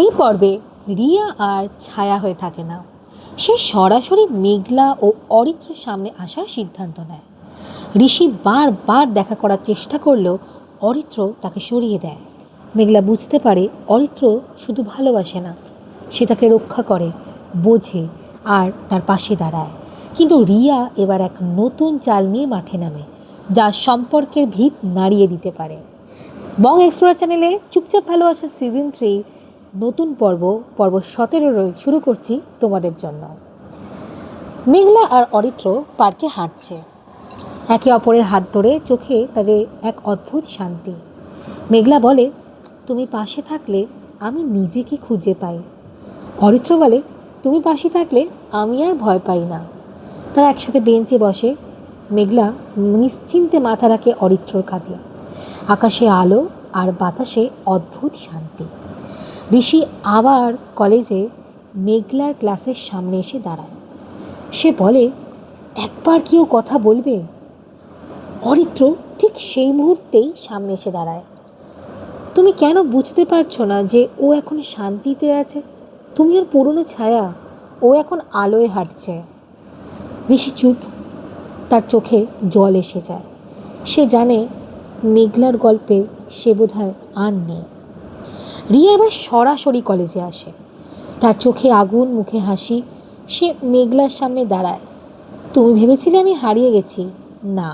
এই পর্বে রিয়া আর ছায়া হয়ে থাকে না। সে সরাসরি মেঘলা ও অরিত্রের সামনে আসার সিদ্ধান্ত নেয়। ঋষি বারবার দেখা করার চেষ্টা করলেও অরিত্র তাকে সরিয়ে দেয়। মেঘলা বুঝতে পারে অরিত্র শুধু ভালোবাসে না, সে তাকে রক্ষা করে, বোঝে আর তার পাশে দাঁড়ায়। কিন্তু রিয়া এবার এক নতুন চাল নিয়ে মাঠে নামে, যা সম্পর্কের ভিত নাড়িয়ে দিতে পারে। বং এক্সপ্লোরার চ্যানেলে চুপচাপ ভালোবাসা সিজন 3 নতুন পর্ব 17 শুরু করছি তোমাদের জন্য। মেঘলা আর অরিত্র পার্কে হাঁটছে, একে অপরের হাত ধরে। চোখে তাদের এক অদ্ভুত শান্তি। মেঘলা বলে, তুমি পাশে থাকলে আমি নিজেকে খুঁজে পাই। অরিত্র বলে, তুমি পাশে থাকলে আমি আর ভয় পাই না। তারা একসাথে বেঞ্চে বসে। মেঘলা নিশ্চিন্তে মাথা রাখে অরিত্রর কাঁধে। আকাশে আলো আর বাতাসে অদ্ভুত শান্তি। ঋষি আবার কলেজে মেঘলার ক্লাসের সামনে এসে দাঁড়ায়। সে বলে, একবার কেউ কথা বলবে? অরিত্র ঠিক সেই মুহূর্তেই সামনে এসে দাঁড়ায়। তুমি কেন বুঝতে পারছো না যে ও এখন শান্তিতে আছে? তুমি ওর পুরনো ছায়া, ও এখন আলোয় হাঁটছে। ঋষি চুপ, তার চোখে জল এসে যায়। সে জানে মেঘলার গল্পে সে বোধহয় আর নেই। রিয়া এবার সরাসরি কলেজে আসে, তার চোখে আগুন, মুখে হাসি। সে মেঘলার সামনে দাঁড়ায়। তুমি ভেবেছিলে আমি হারিয়ে গেছি? না,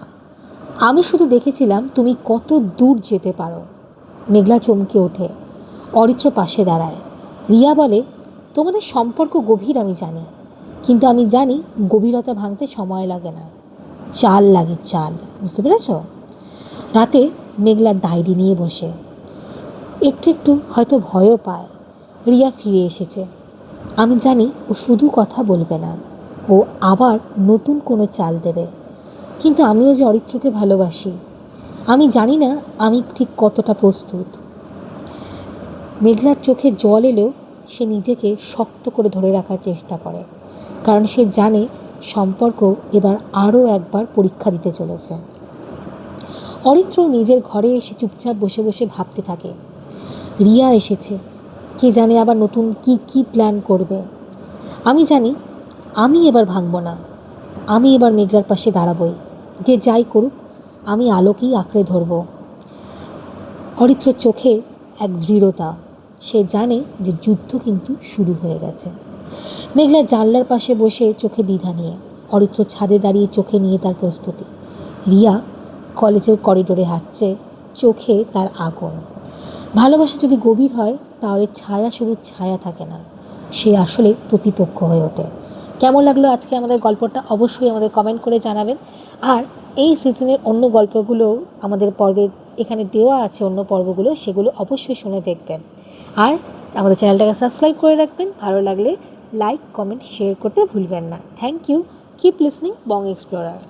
আমি শুধু দেখেছিলাম তুমি কত দূর যেতে পারো। মেঘলা চমকে ওঠে। অরিত্র পাশে দাঁড়ায়। রিয়া বলে, তোমাদের সম্পর্ক গভীর আমি জানি, কিন্তু আমি জানি গভীরতা ভাঙতে সময় লাগে না, চাল লাগে, চাল। বুঝতে পেরেছ? রাতে মেঘলার ডায়েরি নিয়ে বসে একটু একটু হয়তো ভয়ও পায়। রিয়া ফিরে এসেছে। আমি জানি ও শুধু কথা বলবে না, ও আবার নতুন কোনো চাল দেবে। কিন্তু আমিও যে অরিত্রকে ভালোবাসি, আমি জানি না আমি ঠিক কতটা প্রস্তুত। মেঘলার চোখে জল এলেও সে নিজেকে শক্ত করে ধরে রাখার চেষ্টা করে, কারণ সে জানে সম্পর্ক এবার আরও একবার পরীক্ষা দিতে চলেছে। অরিত্র নিজের ঘরে এসে চুপচাপ বসে বসে ভাবতে থাকে, রিয়া এসেছে, কে জানে আবার নতুন কি কি প্ল্যান করবে। আমি জানি আমি এবার ভাঙব না, আমি এবার মেঘলার পাশে দাঁড়াবই। যে যাই করুক, আমি আলোকেই আঁকড়ে ধরব। অরিত্রর চোখে এক দৃঢ়তা, সে জানে যে যুদ্ধ কিন্তু শুরু হয়ে গেছে। মেঘলা জানলার পাশে বসে চোখে দ্বিধা নিয়ে, অরিত্র ছাদে দাঁড়িয়ে চোখে নিয়ে তার প্রস্তুতি। রিয়া কলেজের করিডোরে হাঁটছে, চোখে তার আগুন। ভালোবাসা যদি গভীর হয় তাহলে ছায়া শুধু ছায়া থাকে না, সে আসলে প্রতিপক্ষ হয়ে ওঠে। কেমন লাগলো আজকে আমাদের গল্পটা অবশ্যই আমাদের কমেন্ট করে জানাবেন। আর এই সিজনের অন্য গল্পগুলো আমাদের পর্বে এখানে দেওয়া আছে, অন্য পর্বগুলো, সেগুলো অবশ্যই শুনে দেখবেন। আর আমাদের চ্যানেলটাকে সাবস্ক্রাইব করে রাখবেন। ভালো লাগলে লাইক, কমেন্ট, শেয়ার করতে ভুলবেন না। Thank you. Keep listening Bong explorer.